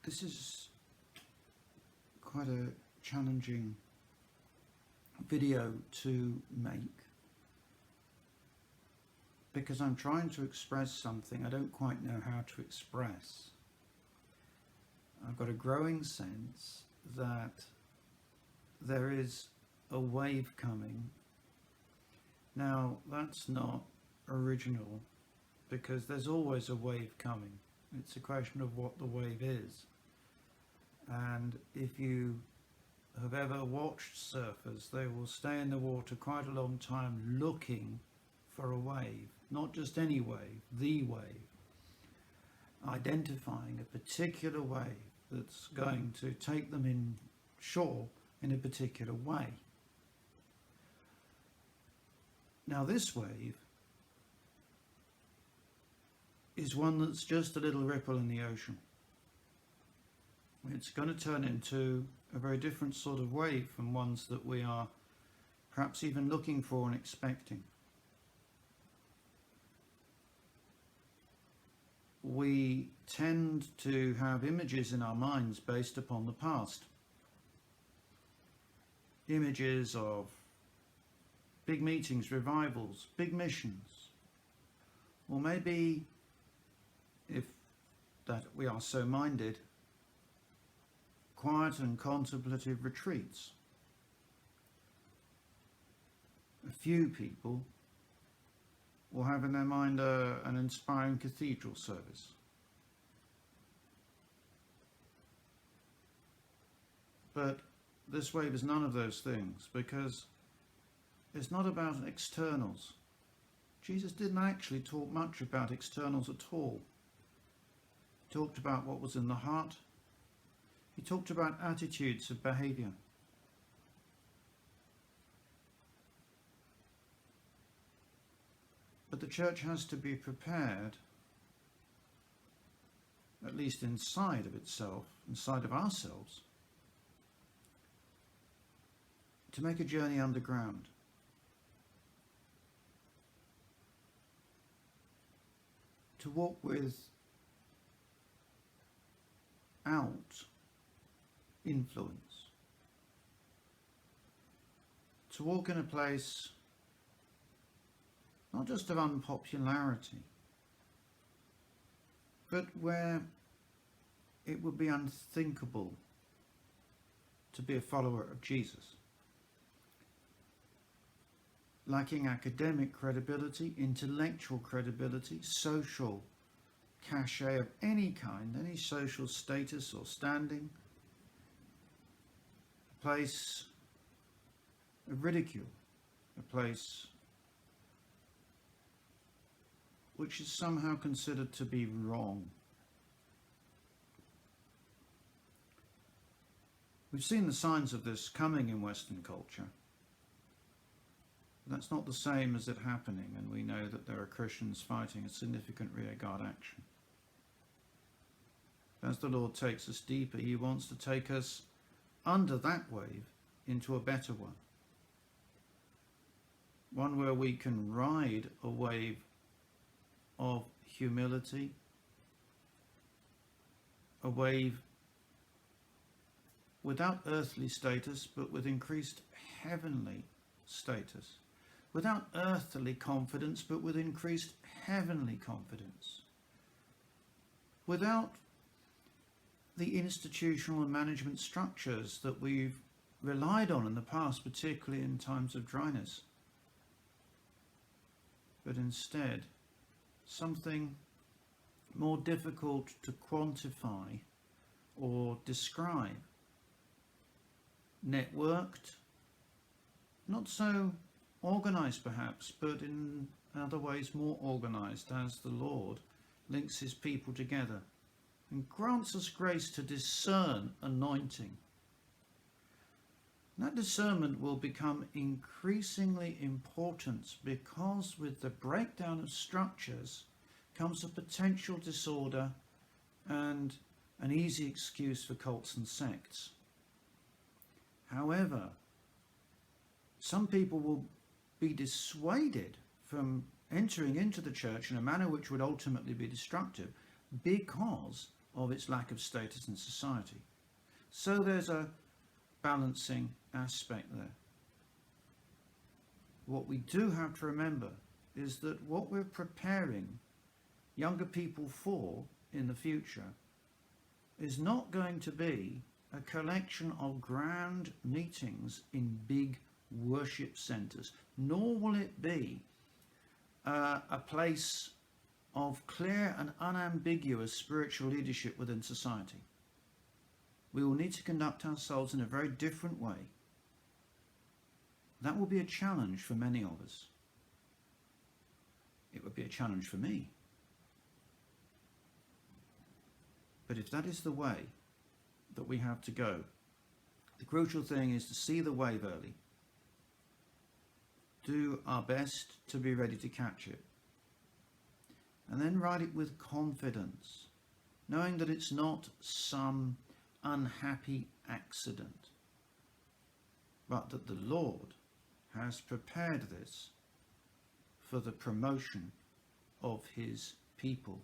This is quite a challenging video to make because I'm trying to express something I don't quite know how to express. I've got a growing sense that there is a wave coming. Now, that's not original because there's always a wave coming. It's a question of what the wave is. And if you have ever watched surfers, they will stay in the water quite a long time looking for a wave, not just any wave, the wave, identifying a particular wave that's going to take them in shore in a particular way. Now this wave is one that's just a little ripple in the ocean. It's going to turn into a very different sort of wave from ones that we are perhaps even looking for and expecting. We tend to have images in our minds based upon the past. Images of big meetings, revivals, big missions. Or maybe, if that we are so minded, quiet and contemplative retreats. A few people will have in their mind an inspiring cathedral service. But this wave is none of those things because it's not about externals. Jesus didn't actually talk much about externals at all. He talked about what was in the heart. He talked about attitudes of behavior. But the church has to be prepared, at least inside of itself, inside of ourselves, to make a journey underground. To walk without influence. To walk in a place not just of unpopularity, but where it would be unthinkable to be a follower of Jesus. Lacking academic credibility, intellectual credibility, social cachet of any kind, any social status or standing, a place of ridicule, a place which is somehow considered to be wrong. We've seen the signs of this coming in Western culture. That's not the same as it happening, and we know that there are Christians fighting a significant rearguard action. As the Lord takes us deeper, he wants to take us under that wave into a better one. One where we can ride a wave of humility, a wave without earthly status but with increased heavenly status, without earthly confidence but with increased heavenly confidence, without the institutional and management structures that we've relied on in the past, particularly in times of dryness, but instead something more difficult to quantify or describe. Networked, not so organized perhaps, but in other ways more organized as the Lord links his people together and grants us grace to discern anointing. And that discernment will become increasingly important because with the breakdown of structures comes a potential disorder and an easy excuse for cults and sects. However, some people will be dissuaded from entering into the church in a manner which would ultimately be destructive because of its lack of status in society. So there's a balancing aspect there. What we do have to remember is that what we're preparing younger people for in the future is not going to be a collection of grand meetings in big worship centres, nor will it be a place of clear and unambiguous spiritual leadership within society. We will need to conduct ourselves in a very different way. That will be a challenge for many of us. It would be a challenge for me. But if that is the way that we have to go, the crucial thing is to see the wave early, do our best to be ready to catch it, and then ride it with confidence, knowing that it's not some unhappy accident, but that the Lord has prepared this for the promotion of his people.